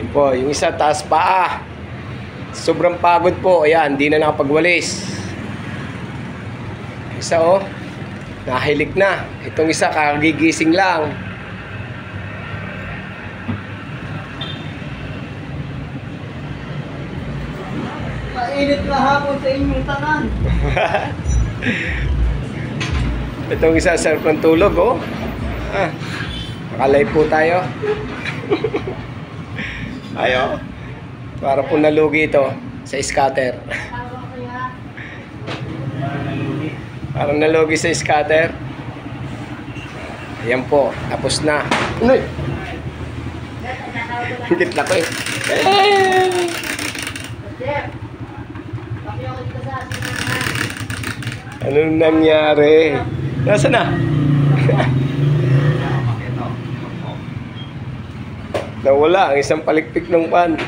Yan po, yung isa taas paa. Sobrang pagod po. Ayan, hindi na nakapagwalis. Isa oh, nahilik na. Itong isa kagigising lang. Mainit na hapon sa inyong tanan. Itong isa sarap ng tulog oh. Makalay po tayo. Ayo. Para po nalugi ito sa scatter. Parang nalugi sa scatter. Ayan po, tapos na. Unoy! Higit na ko eh. Anong nangyari? Nasaan na? Nawala ang isang palikpik ng pan.